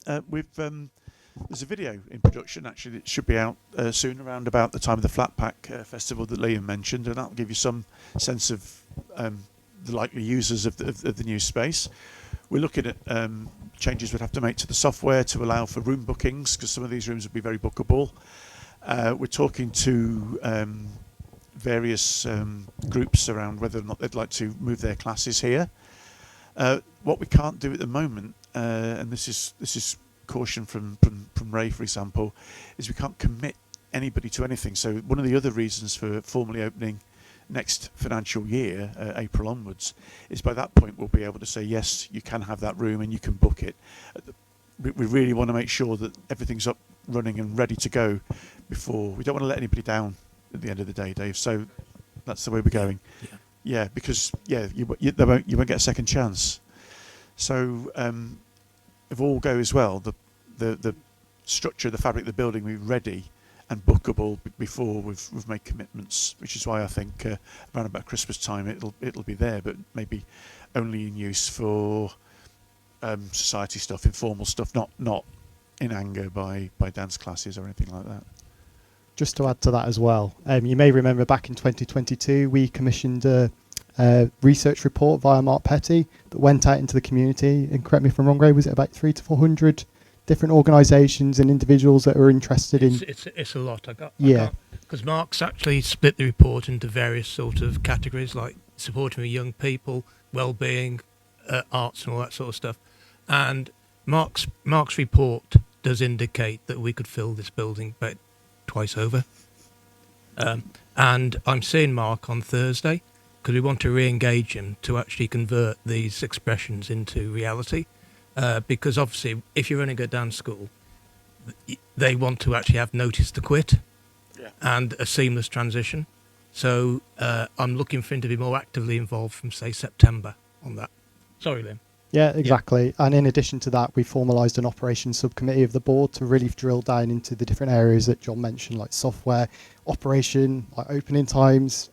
There's a video in production actually that should be out soon, around about the time of the Flat Pack Festival that Liam mentioned, and that'll give you some sense of the likely users of the new space. We're looking at changes we'd have to make to the software to allow for room bookings, because some of these rooms would be very bookable. We're talking to various groups around whether or not they'd like to move their classes here. What we can't do at the moment, and this is caution from Ray, for example, is we can't commit anybody to anything. So one of the other reasons for formally opening next financial year, April onwards, is by that point we'll be able to say, yes, you can have that room and you can book it. We really want to make sure that everything's up, running and ready to go before. We don't want to let anybody down at the end of the day, Dave. So that's the way we're going. Yeah, because you won't get a second chance. So if all goes well, the structure, the fabric of the building will be ready and bookable before we've made commitments, which is why I think around about Christmas time it'll be there, but maybe only in use for society stuff, informal stuff, not in anger by dance classes or anything like that. Just to add to that as well, you may remember back in 2022 we commissioned a research report via Mark Petty that went out into the community, and correct me if I'm wrong, Ray, was it about 300 to 400 different organisations and individuals that are interested in? It's a lot. Because Mark's actually split the report into various sort of categories, like supporting young people, well-being, arts and all that sort of stuff. And Mark's report does indicate that we could fill this building about twice over. And I'm seeing Mark on Thursday because we want to re-engage him to actually convert these expressions into reality. Because obviously, if you're running a dance school, they want to actually have notice to quit and a seamless transition. So I'm looking for him to be more actively involved from, say, September on that. Sorry, Liam. Yeah, exactly. Yeah. And in addition to that, we formalised an operations subcommittee of the board to really drill down into the different areas that John mentioned, like software, operation, like opening times,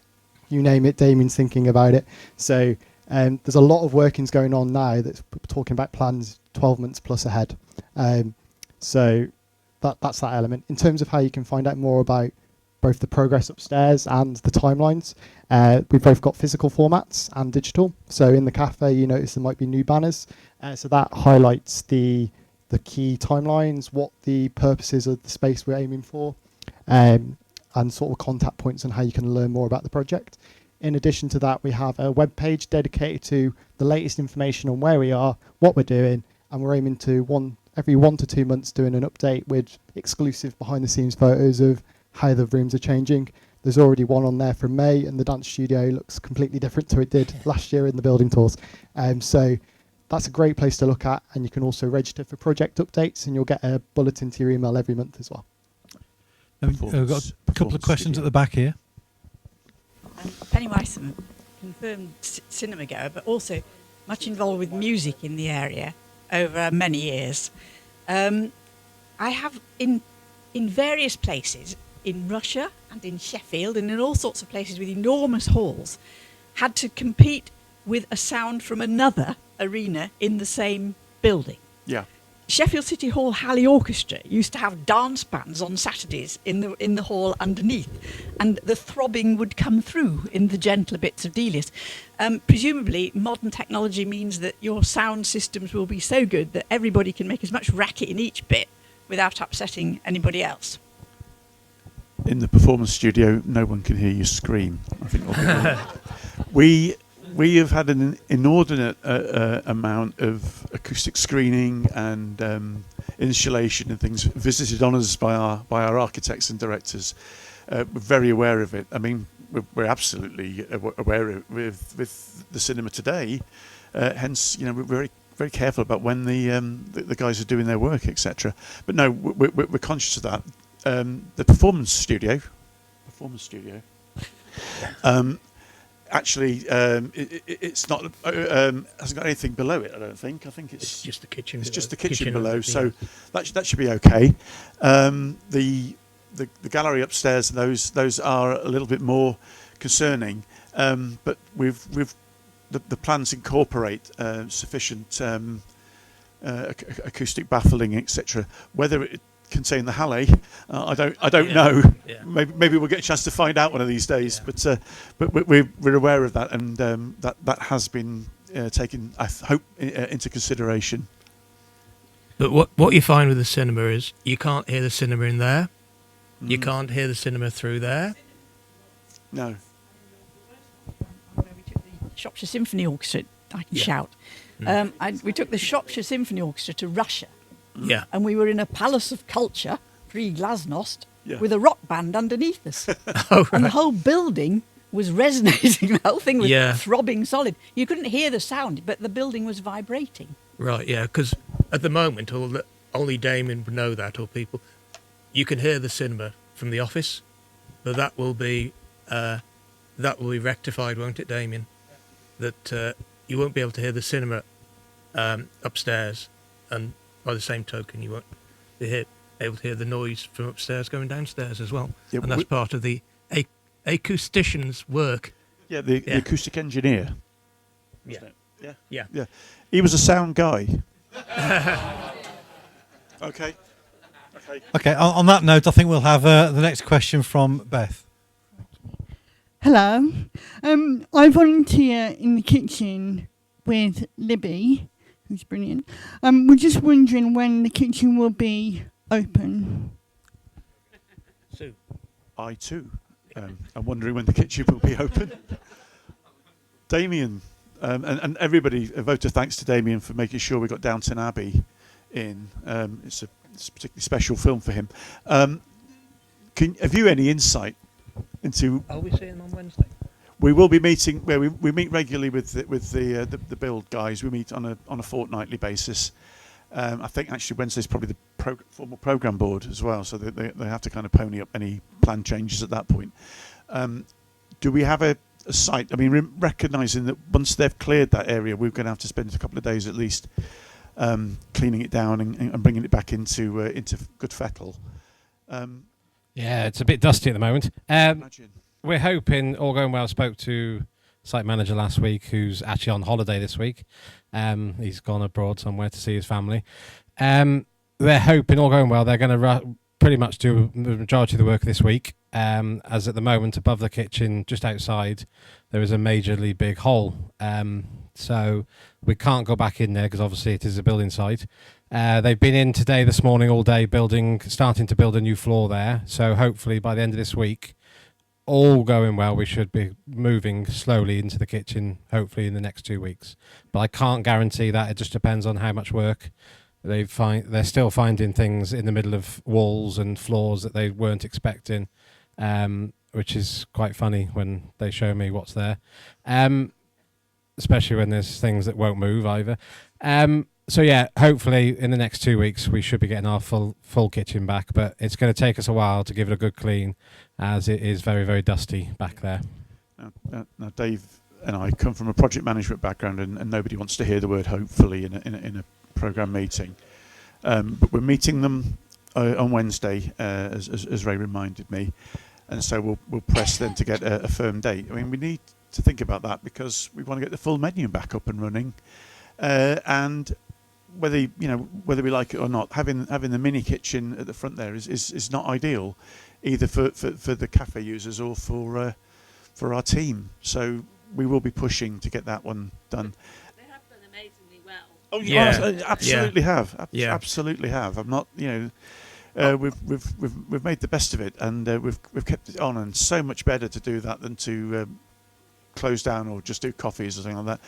you name it, Damien's thinking about it. So There's a lot of workings going on now that's talking about plans 12 months plus ahead. So that's that element. In terms of how you can find out more about both the progress upstairs and the timelines, we've both got physical formats and digital. So in the cafe, you notice there might be new banners. So that highlights the key timelines, what the purposes of the space we're aiming for, and sort of contact points on how you can learn more about the project. In addition to that, we have a web page dedicated to the latest information on where we are, what we're doing, and we're aiming to every 1 to 2 months doing an update with exclusive behind the scenes photos of how the rooms are changing. There's already one on there from May, and the dance studio looks completely different to it did last year in the building tours. So that's a great place to look at, and you can also register for project updates, and you'll get a bulletin to your email every month as well. We've got a couple of questions at the back here. Penny Wyson, confirmed cinema goer, but also much involved with music in the area over many years. I have in various places in Russia and in Sheffield and in all sorts of places with enormous halls had to compete with a sound from another arena in the same building. Yeah. Sheffield City Hall Halley Orchestra used to have dance bands on Saturdays in the hall underneath, and the throbbing would come through in the gentler bits of Delius. Presumably, modern technology means that your sound systems will be so good that everybody can make as much racket in each bit without upsetting anybody else. In the performance studio, no one can hear you scream. I think we have had an inordinate amount of acoustic screening and installation and things visited on us by our architects and directors. We're very aware of it. I mean, we're absolutely aware of with the cinema today. Hence, we're very careful about when the guys are doing their work, etc. But no, we're conscious of that. The performance studio. Actually, it's not hasn't got anything below it. I don't think. I think it's just the kitchen. It's just the kitchen below, so that should be okay. The gallery upstairs, those are a little bit more concerning, but the plans incorporate sufficient acoustic baffling, etc. Whether it contain the Halley, I don't know. Yeah. Maybe we'll get a chance to find out one of these days. Yeah. But we're aware of that, and that has been taken, I hope, into consideration. But what you find with the cinema is you can't hear the cinema in there. You can't hear the cinema through there. No. We took the Shropshire Symphony Orchestra. I can shout. We took the Shropshire Symphony Orchestra to Russia. Yeah. And we were in a palace of culture, pre-Glasnost, Yeah. with a rock band underneath us. Oh, right. And the whole building was resonating. The whole thing was Yeah. throbbing solid. You couldn't hear the sound, but the building was vibrating. Right, yeah, because at the moment, only Damien would know that, or people, you can hear the cinema from the office, but that will be rectified, won't it, Damien? That you won't be able to hear the cinema upstairs, and by the same token, you won't be able to hear the noise from upstairs going downstairs as well. Yeah, and that's part of the acoustician's work. Yeah, the acoustic engineer. Yeah. He was a sound guy. Okay. Okay, on that note, I think we'll have the next question from Beth. Hello. I volunteer in the kitchen with Libby, who's brilliant. We're just wondering when the kitchen will be open. Sue. I too am wondering when the kitchen will be open. Damien, and everybody, a vote of thanks to Damien for making sure we got Downton Abbey in. It's a particularly special film for him. Have you any insight into? Are we seeing them on Wednesday? We will be meeting. Where we meet regularly with the build guys. We meet on a fortnightly basis. I think actually Wednesday's probably the formal program board as well, so they have to kind of pony up any plan changes at that point. Do we have a site? I mean, recognising that once they've cleared that area, we're going to have to spend a couple of days at least cleaning it down and bringing it back into good fettle. Yeah, it's a bit dusty at the moment. Imagine. We're hoping, all going well, spoke to site manager last week, who's actually on holiday this week. He's gone abroad somewhere to see his family. They're hoping, all going well, they're going to pretty much do the majority of the work this week. As at the moment, above the kitchen, just outside, there is a majorly big hole. So we can't go back in there because obviously it is a building site. They've been in today, this morning, all day, starting to build a new floor there. So hopefully by the end of this week, all going well, we should be moving slowly into the kitchen, hopefully in the next 2 weeks. But I can't guarantee that. It just depends on how much work they're still finding things in the middle of walls and floors that they weren't expecting, which is quite funny when they show me what's there, especially when there's things that won't move either. So yeah, hopefully in the next 2 weeks we should be getting our full kitchen back, but it's going to take us a while to give it a good clean, as it is very, very dusty back there. Now Dave and I come from a project management background, and nobody wants to hear the word hopefully in a programme meeting. But we're meeting them on Wednesday, as Ray reminded me, and so we'll press them to get a firm date. I mean, we need to think about that because we want to get the full menu back up and running, and whether we like it or not, having the mini kitchen at the front there is not ideal, either for the cafe users or for our team. So we will be pushing to get that one done. They have done amazingly well. Oh yeah, absolutely have. Yeah. Absolutely have. I'm not, we've made the best of it, and we've kept it on, and so much better to do that than to close down or just do coffees or something like that.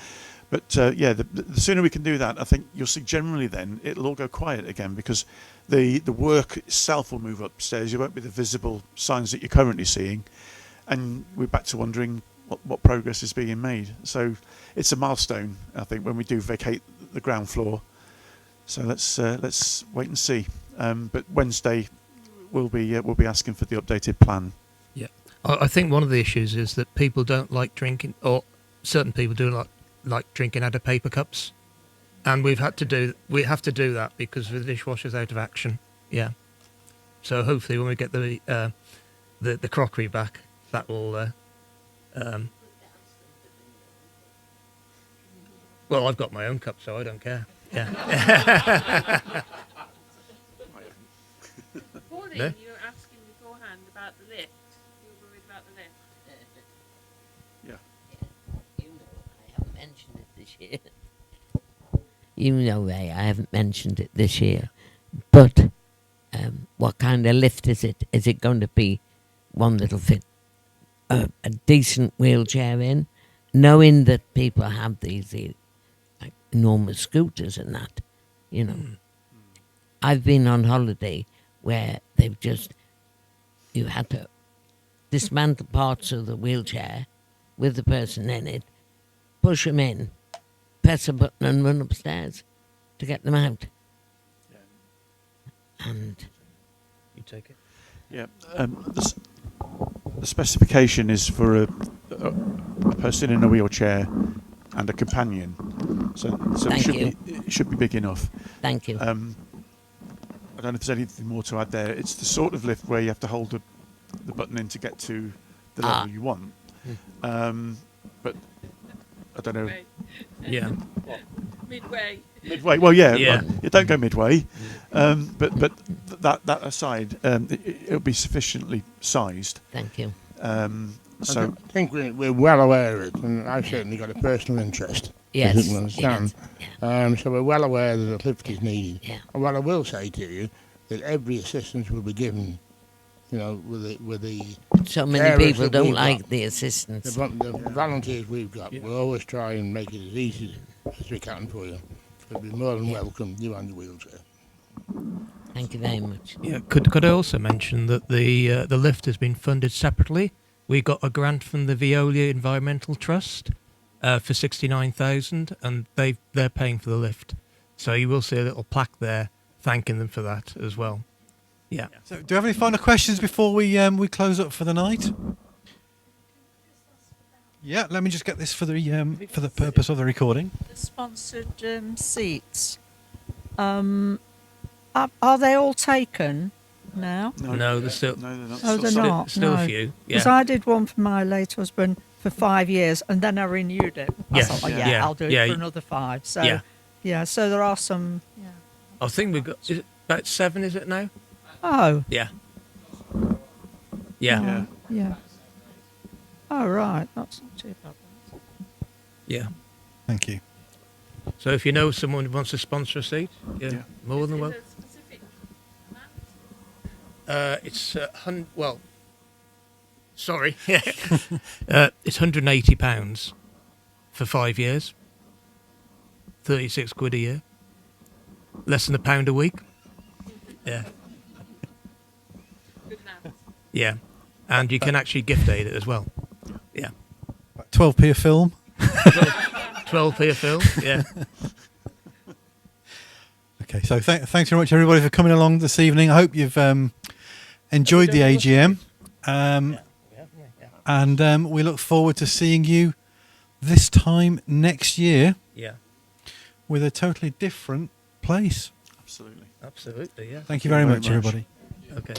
But the sooner we can do that, I think you'll see generally then it'll all go quiet again, because the work itself will move upstairs. You won't be the visible signs that you're currently seeing, and we're back to wondering what progress is being made. So it's a milestone, I think, when we do vacate the ground floor. So let's wait and see. But Wednesday we'll be asking for the updated plan. Yeah, I think one of the issues is that people don't like drinking, or certain people do not like drinking out of paper cups, and we have to do that because the dishwasher's out of action. Yeah, so hopefully when we get the crockery back, that will. Well, I've got my own cup, so I don't care. Yeah. Pauline, No? you were asking beforehand about the lift. You were worried about the lift. Yeah. You know, I haven't mentioned it this year. You know, Ray, I haven't mentioned it this year. But what kind of lift is it? Is it going to be one that'll fit a decent wheelchair in, knowing that people have these like enormous scooters and that, you know? I've been on holiday where you had to dismantle parts of the wheelchair with the person in it, push them in, press a button and run upstairs to get them out. And you take it. Yeah. The specification is for a person in a wheelchair and a companion, so it should be big enough. Thank you. I don't know if there's anything more to add there. It's the sort of lift where you have to hold the button in to get to the level you want. But I don't know. Yeah. Midway. Midway. Well, yeah. You don't go midway. But that aside, it'll be sufficiently sized. Thank you. So I think we're well aware of it, and I've certainly got a personal interest. Yes. As you can understand. Yes. So we're well aware that a lift is needed. Yeah. And what I will say to you, that every assistance will be given, you know, with the so many carers people that don't we've like got, the assistance. the volunteers we've got, we'll always try and make it as easy as we can for you. You'll be more than welcome, you and your wheelchair. Thank you very much. Yeah, could I also mention that the lift has been funded separately? We got a grant from the Veolia Environmental Trust for 69,000, and they're paying for the lift. So you will see a little plaque there thanking them for that as well. Yeah. So, do you have any final questions before we close up for the night? Yeah, let me just get this for the purpose of the recording. The sponsored seats. Are they all taken now? No, they're still. No, they're not. Oh, they're not. Still no. a few. Because Yeah. I did one for my late husband for 5 years, and then I renewed it. Yes. I thought, oh, Yeah. I'll do it Yeah. for another 5. So Yeah. yeah, so there are some. Yeah. I think we've got is it about 7, is it now? Oh. Yeah. Yeah. Oh, yeah. Oh right, that's not too bad. Yeah. Thank you. So if you know someone who wants to sponsor a seat, yeah, more than welcome. It's well, sorry, it's £180 for 5 years, 36 quid a year, less than £1 a week. Yeah. Yeah, and you can actually gift aid it as well. Yeah. 12p a film. 12p a film. Yeah. Okay, so thanks very much everybody for coming along this evening. I hope you've enjoyed the AGM, and we look forward to seeing you this time next year. Yeah. With a totally different place. Absolutely. Absolutely. Yeah. Thank you very much, everybody. Okay.